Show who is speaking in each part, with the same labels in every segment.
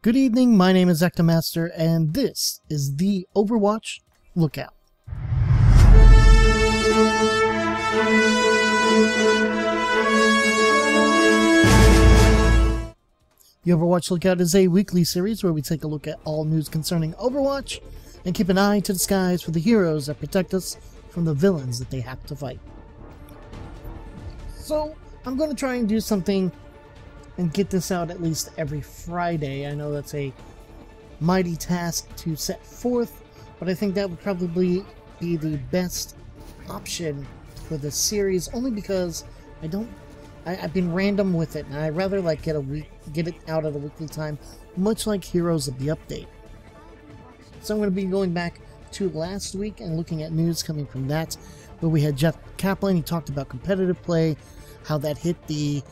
Speaker 1: Good evening, my name is EctoMaster, and this is the Overwatch Lookout. The Overwatch Lookout is a weekly series where we take a look at all news concerning Overwatch and keep an eye to the skies for the heroes that protect us from the villains that they have to fight. So, I'm going to try and do something and get this out at least every Friday. I know that's a mighty task to set forth, but I think that would probably be the best option for the series, only because I've been random with it, and I'd rather like get it out at a weekly time, much like Heroes of the Update. So I'm going to be going back to last week and looking at news coming from that, where we had Jeff Kaplan. He talked about competitive play, how that hit the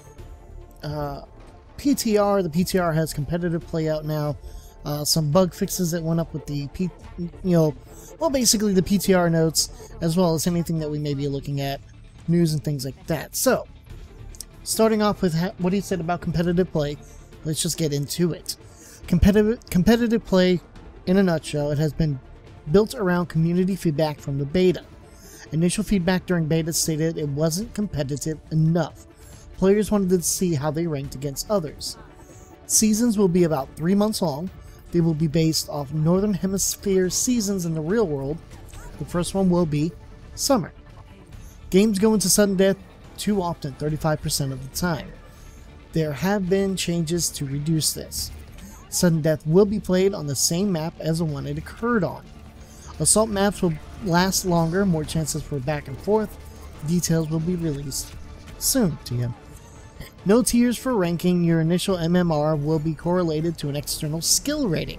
Speaker 1: PTR. The PTR has competitive play out now. Some bug fixes that went up with the basically the PTR notes, as well as anything that we may be looking at, news and things like that. So, starting off with what he said about competitive play, let's just get into it. Competitive play, in a nutshell, it has been built around community feedback from the beta. Initial feedback during beta stated it wasn't competitive enough. Players wanted to see how they ranked against others. Seasons will be about 3 months long. They will be based off Northern Hemisphere seasons in the real world. The first one will be summer. Games go into sudden death too often, 35% of the time. There have been changes to reduce this. Sudden death will be played on the same map as the one it occurred on. Assault maps will last longer, more chances for back and forth. Details will be released soon to you. No tiers for ranking. Your initial MMR will be correlated to an external skill rating.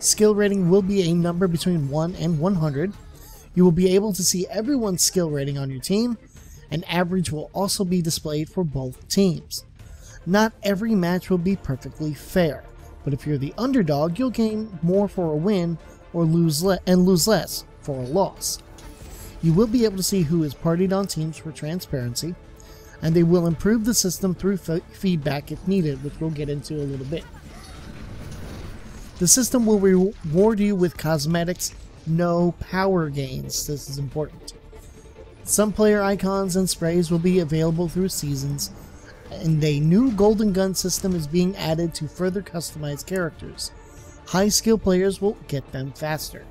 Speaker 1: Skill rating will be a number between 1 and 100. You will be able to see everyone's skill rating on your team. An average will also be displayed for both teams. Not every match will be perfectly fair, but if you're the underdog, you'll gain more for a win or lose less for a loss. You will be able to see who is partied on teams for transparency, and they will improve the system through feedback if needed, which we'll get into a little bit. The system will reward you with cosmetics, no power gains. This is important. Some player icons and sprays will be available through seasons, and a new golden gun system is being added to further customize characters. High skill players will get them faster.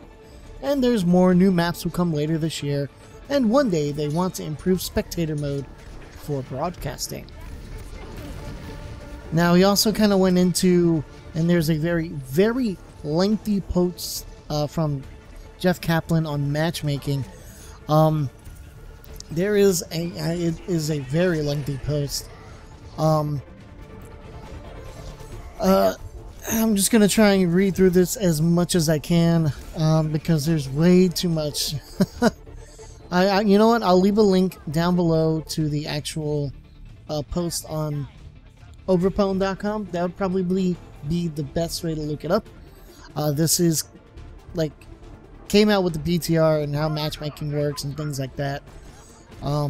Speaker 1: And there's more. New maps will come later this year, and one day they want to improve spectator mode for broadcasting. Now he also kind of went into, and there's a very lengthy post from Jeff Kaplan on matchmaking. It is a very lengthy post. I'm just gonna try and read through this as much as I can, because there's way too much. You know what? I'll leave a link down below to the actual post on overpwn.com. That would probably be the best way to look it up. This is came out with the PTR and how matchmaking works and things like that. But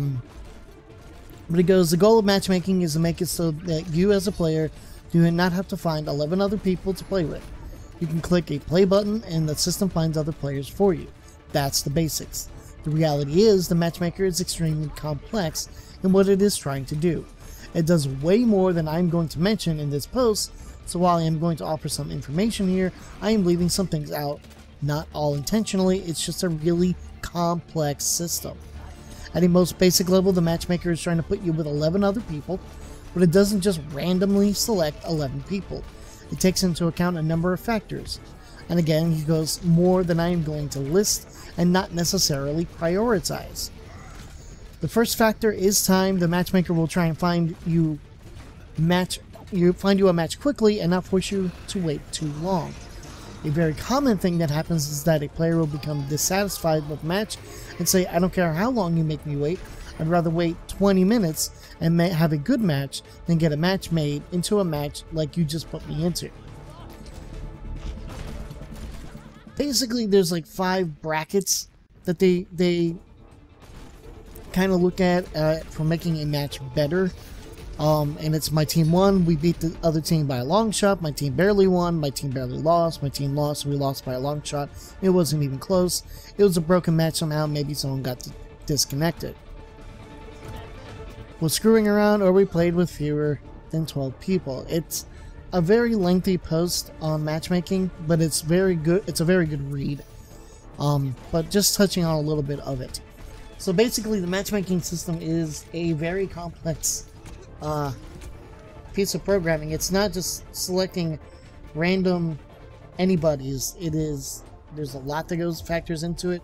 Speaker 1: it goes, the goal of matchmaking is to make it so that you as a player do not have to find 11 other people to play with. You can click a play button and the system finds other players for you. That's the basics. The reality is the matchmaker is extremely complex in what it is trying to do. It does way more than I'm going to mention in this post, so while I am going to offer some information here, I am leaving some things out. Not all intentionally, it's just a really complex system. At a most basic level, the matchmaker is trying to put you with 11 other people, but it doesn't just randomly select 11 people. It takes into account a number of factors. And again, he goes more than I am going to list and not necessarily prioritize. The first factor is time. The matchmaker will try and find you a match quickly and not force you to wait too long. A very common thing that happens is that a player will become dissatisfied with the match and say, I don't care how long you make me wait, I'd rather wait 20 minutes and have a good match than get a match made into a match like you just put me into. Basically, there's like 5 brackets that they kind of look at for making a match better. And it's my team won, we beat the other team by a long shot, my team barely won, my team barely lost, my team lost, we lost by a long shot. It wasn't even close. It was a broken match somehow, maybe someone got disconnected. Was screwing around, or we played with fewer than 12 people. It's a very lengthy post on matchmaking, but it's very good. It's a very good read. But just touching on a little bit of it. So basically, the matchmaking system is a very complex piece of programming. It's not just selecting random anybody's. There's a lot that factors into it.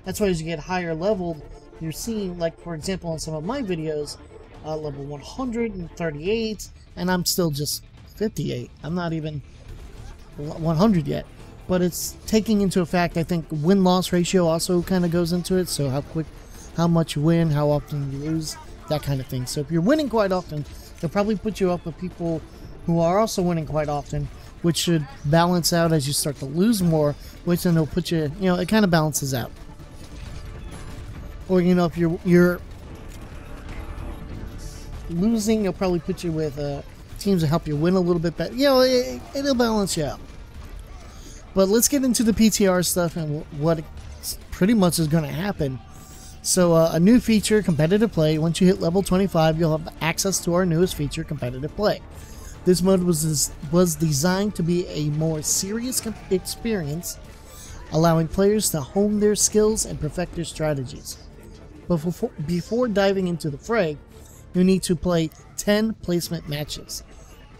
Speaker 1: That's why as you get higher leveled, you're seeing, like for example, in some of my videos, level 138, and I'm still just 58. I'm not even 100 yet. But it's taking into effect, I think, win-loss ratio also kind of goes into it. So how much you win, how often you lose, that kind of thing. So if you're winning quite often, they'll probably put you up with people who are also winning quite often, which should balance out as you start to lose more, which then they'll put you, it kind of balances out. Or, if you're losing, they'll probably put you with teams that help you win a little bit better. It'll balance you out. But let's get into the PTR stuff and what pretty much is going to happen. So a new feature, competitive play. Once you hit level 25, you'll have access to our newest feature, competitive play. This mode was designed to be a more serious experience, allowing players to hone their skills and perfect their strategies. But before diving into the fray, you need to play 10 placement matches.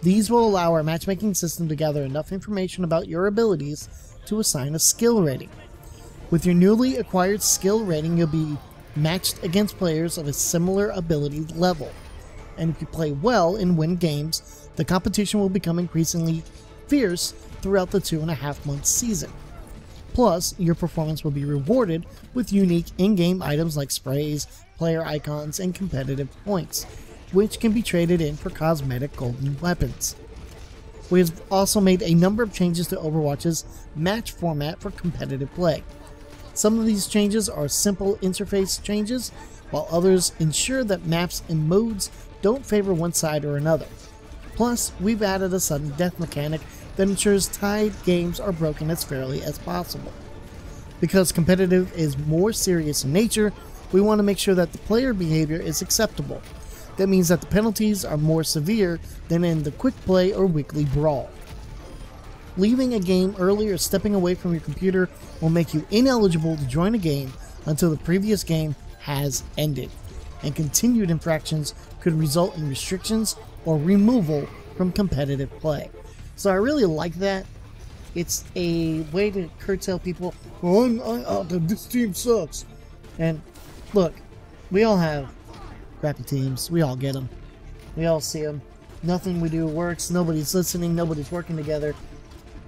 Speaker 1: These will allow our matchmaking system to gather enough information about your abilities to assign a skill rating. With your newly acquired skill rating, you'll be matched against players of a similar ability level. And if you play well and win games, the competition will become increasingly fierce throughout the 2.5-month season. Plus, your performance will be rewarded with unique in-game items like sprays, player icons, and competitive points, which can be traded in for cosmetic golden weapons. We have also made a number of changes to Overwatch's match format for competitive play. Some of these changes are simple interface changes, while others ensure that maps and modes don't favor one side or another. Plus, we've added a sudden death mechanic that ensures tied games are broken as fairly as possible. Because competitive is more serious in nature, we want to make sure that the player behavior is acceptable. That means that the penalties are more severe than in the quick play or weekly brawl. Leaving a game early or stepping away from your computer will make you ineligible to join a game until the previous game has ended, and continued infractions could result in restrictions or removal from competitive play. So I really like that. It's a way to curtail people. This team sucks. And look, we all have crappy teams. We all get them. We all see them. Nothing we do works. Nobody's listening. Nobody's working together.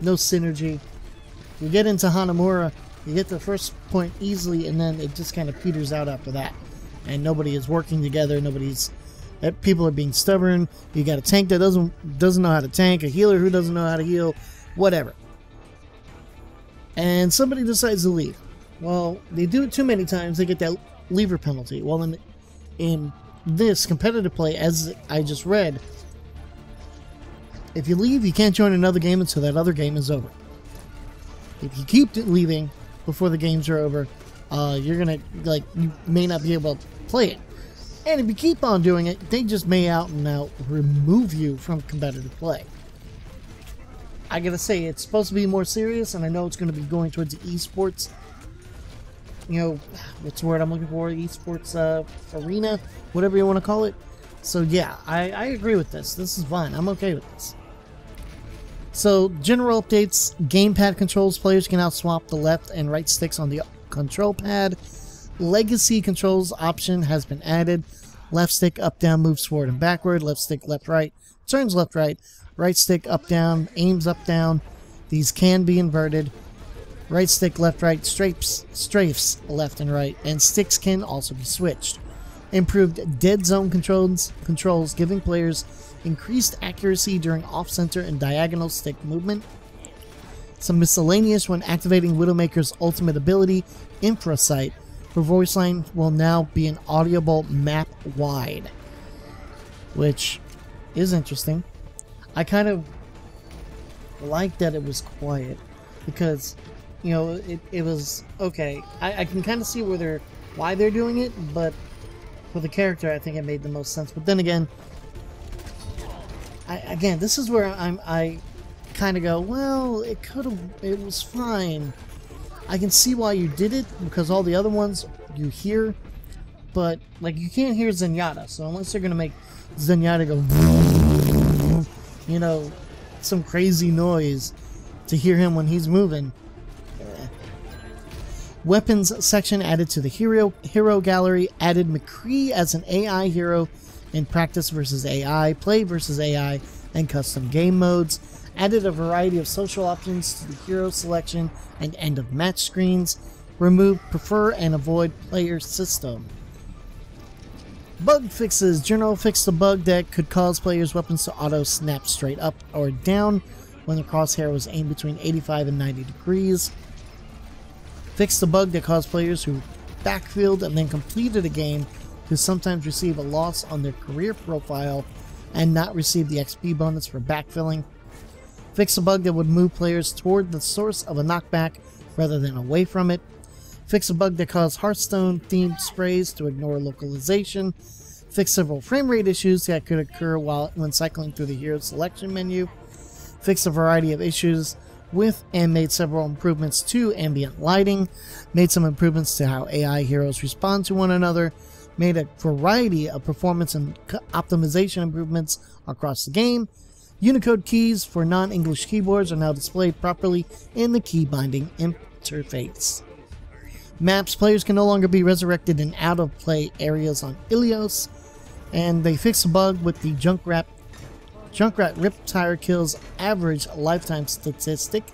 Speaker 1: No synergy. You get into Hanamura, you get the first point easily, and then it just kind of peters out after that. And nobody is working together. People are being stubborn. You got a tank that doesn't know how to tank, a healer who doesn't know how to heal, whatever. And somebody decides to leave. Well, they do it too many times, they get that leaver penalty. Well, in this competitive play, as I just read, if you leave, you can't join another game until that other game is over. If you keep leaving before the games are over, you're gonna, you may not be able to play it. And if you keep on doing it, they just may out and out remove you from competitive play. I gotta say, it's supposed to be more serious, and I know it's gonna be going towards the esports. What's the word I'm looking for? Esports arena, whatever you want to call it. So yeah, I agree with this. This is fine. I'm okay with this. So, general updates. Gamepad controls. Players can now swap the left and right sticks on the control pad. Legacy controls option has been added. Left stick up down moves forward and backward. Left stick left right turns left right. Right stick up down aims up down. These can be inverted. Right stick left right strafes left and right, and sticks can also be switched. Improved dead zone controls giving players increased accuracy during off-center and diagonal stick movement. Some miscellaneous: when activating Widowmaker's ultimate ability, Infrasight, her voice line will now be an audible map wide. which is interesting. I kind of like that it was quiet because, you know, it was okay. I can kind of see why they're doing it, but for the character, I think it made the most sense. But then again, this is where I kind of go, well, it was fine. I can see why you did it because all the other ones you hear, but like you can't hear Zenyatta. So unless they're gonna make Zenyatta go, you know, some crazy noise to hear him when he's moving. Weapons section added to the hero gallery, added McCree as an AI hero in practice versus AI, play versus AI, and custom game modes. Added a variety of social options to the hero selection and end of match screens. Removed prefer and avoid player system. Bug fixes. General fixed a bug that could cause players' weapons to auto snap straight up or down when the crosshair was aimed between 85 and 90 degrees. Fixed the bug that caused players who backfilled and then completed a game to sometimes receive a loss on their career profile and not receive the XP bonus for backfilling. Fixed a bug that would move players toward the source of a knockback rather than away from it. Fixed a bug that caused Hearthstone-themed sprays to ignore localization. Fixed several frame rate issues that could occur when cycling through the hero selection menu. Fixed a variety of issues with and made several improvements to ambient lighting. Made some improvements to how AI heroes respond to one another. Made a variety of performance and optimization improvements across the game. Unicode keys for non-English keyboards are now displayed properly in the key binding interface. Maps. Players can no longer be resurrected in out-of-play areas on Ilios. And they fixed a bug with the Junkrat Riptire kills average lifetime statistic.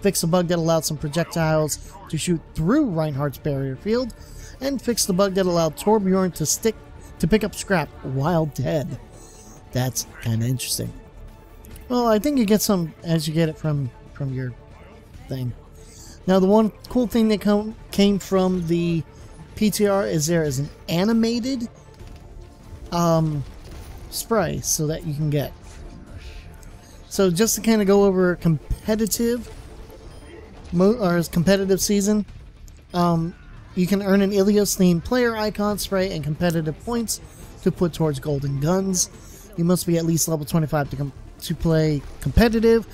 Speaker 1: Fixed a bug that allowed some projectiles to shoot through Reinhardt's barrier field. And fixed the bug that allowed Torbjorn to pick up scrap while dead. That's kind of interesting. Well, I think you get some as you get it from your thing. Now, the one cool thing that came from the PTR is there is an animated spray so that you can get. So just to kind of go over competitive season, you can earn an Ilios-themed player icon spray and competitive points to put towards golden guns. You must be at least level 25 to play competitive,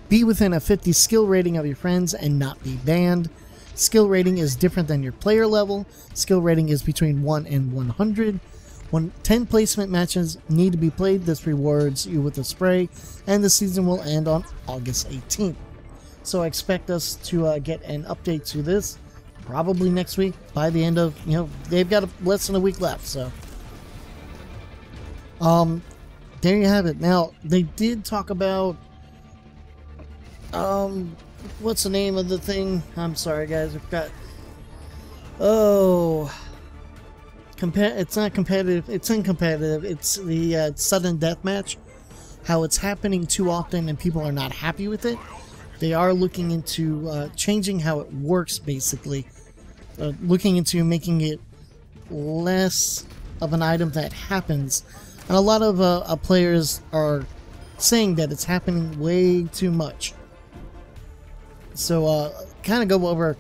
Speaker 1: be within a 50 skill rating of your friends, and not be banned. Skill rating is different than your player level. Skill rating is between 1 and 100. 10 placement matches need to be played. This rewards you with a spray, and the season will end on August 18th. So I expect us to get an update to this probably next week by the end of, they've got less than a week left, so. There you have it. Now, they did talk about, what's the name of the thing? I'm sorry, guys. I've got, it's not competitive. It's uncompetitive. It's the sudden death match. How it's happening too often and people are not happy with it. They are looking into changing how it works, basically. Looking into making it less of an item that happens. And a lot of players are saying that it's happening way too much. So, kind of go over.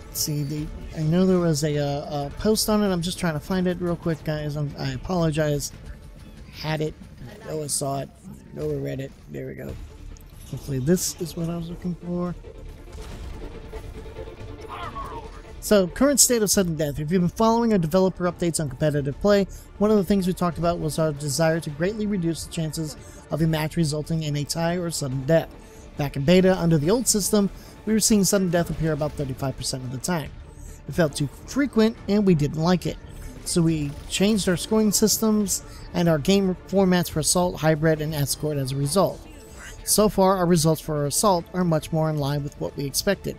Speaker 1: Let's see, I know there was a post on it. I'm just trying to find it real quick, guys. I apologize. Had it. I know I saw it. I know I read it. There we go. Hopefully, this is what I was looking for. So, current state of sudden death. If you've been following our developer updates on competitive play, one of the things we talked about was our desire to greatly reduce the chances of a match resulting in a tie or sudden death. Back in beta, under the old system, we were seeing sudden death appear about 35% of the time. It felt too frequent, and we didn't like it. So we changed our scoring systems and our game formats for Assault, Hybrid, and Escort as a result. So far, our results for our Assault are much more in line with what we expected.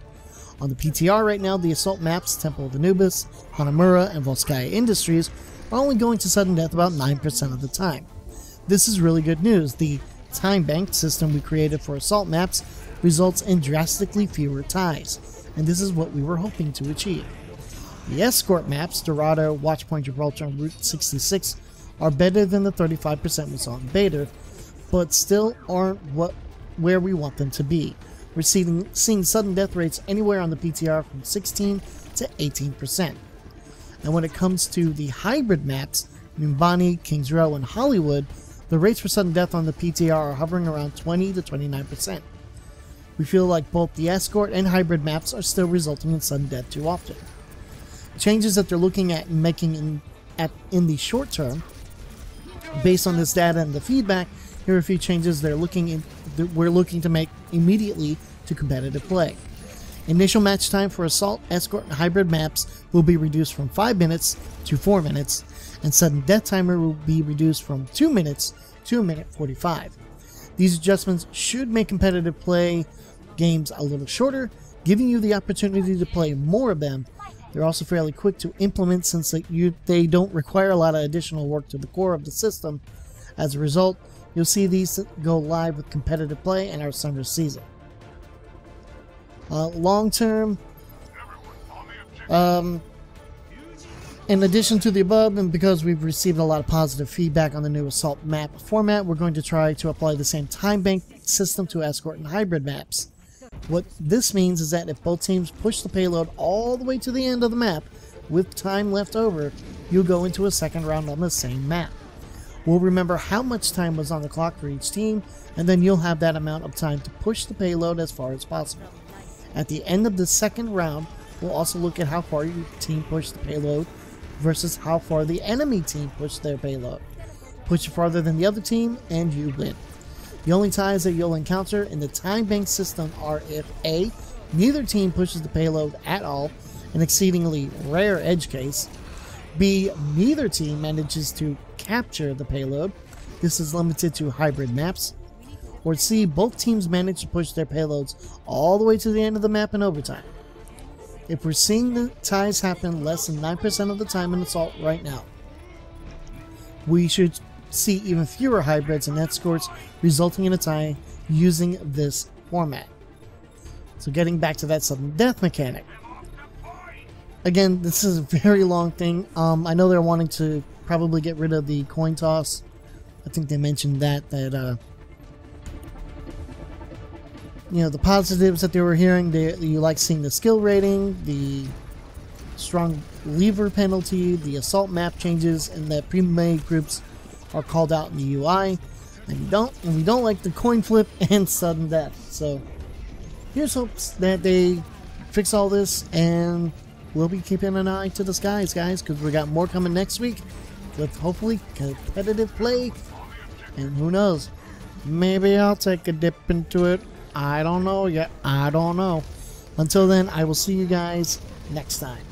Speaker 1: On the PTR right now, the Assault maps, Temple of Anubis, Hanamura, and Volskaya Industries, are only going to sudden death about 9% of the time. This is really good news. The time-banked system we created for Assault maps results in drastically fewer ties, and this is what we were hoping to achieve. The Escort maps, Dorado, Watchpoint Gibraltar, and Route 66, are better than the 35% we saw in beta, but still aren't where we want them to be. We're seeing sudden death rates anywhere on the PTR from 16 to 18%. And when it comes to the hybrid maps, Numbani, Kings Row, and Hollywood, the rates for sudden death on the PTR are hovering around 20 to 29%. We feel like both the escort and hybrid maps are still resulting in sudden death too often. Changes that they're looking at making in the short term, based on this data and the feedback, here are a few changes we're looking to make immediately to competitive play. Initial match time for assault, escort, and hybrid maps will be reduced from 5 minutes to 4 minutes, and sudden death timer will be reduced from 2 minutes to 1 minute 45. These adjustments should make competitive play games a little shorter, giving you the opportunity to play more of them. They're also fairly quick to implement since they don't require a lot of additional work to the core of the system. As a result, you'll see these go live with competitive play in our summer season. Long term, in addition to the above, and because we've received a lot of positive feedback on the new assault map format, we're going to try to apply the same time bank system to escort and hybrid maps. What this means is that if both teams push the payload all the way to the end of the map with time left over, you'll go into a second round on the same map. We'll remember how much time was on the clock for each team, and then you'll have that amount of time to push the payload as far as possible. At the end of the second round, we'll also look at how far your team pushed the payload versus how far the enemy team pushed their payload. Push it farther than the other team, and you win. The only ties that you'll encounter in the time bank system are if A, neither team pushes the payload at all, an exceedingly rare edge case, B, neither team manages to capture the payload, this is limited to hybrid maps, or C, both teams manage to push their payloads all the way to the end of the map in overtime. If we're seeing the ties happen less than 9% of the time in Assault right now, we should see even fewer hybrids and escorts, resulting in a tie using this format. So getting back to that sudden death mechanic. Again, this is a very long thing. I know they're wanting to probably get rid of the coin toss. I think they mentioned that you know, the positives that they were hearing, you like seeing the skill rating, the strong lever penalty, the assault map changes, and that pre-made groups are called out in the UI, and we don't like the coin flip and sudden death. So here's hopes that they fix all this, and we'll be keeping an eye to the skies, guys, because we got more coming next week with hopefully competitive play, and who knows, maybe I'll take a dip into it. I don't know yet. I don't know. Until then, I will see you guys next time.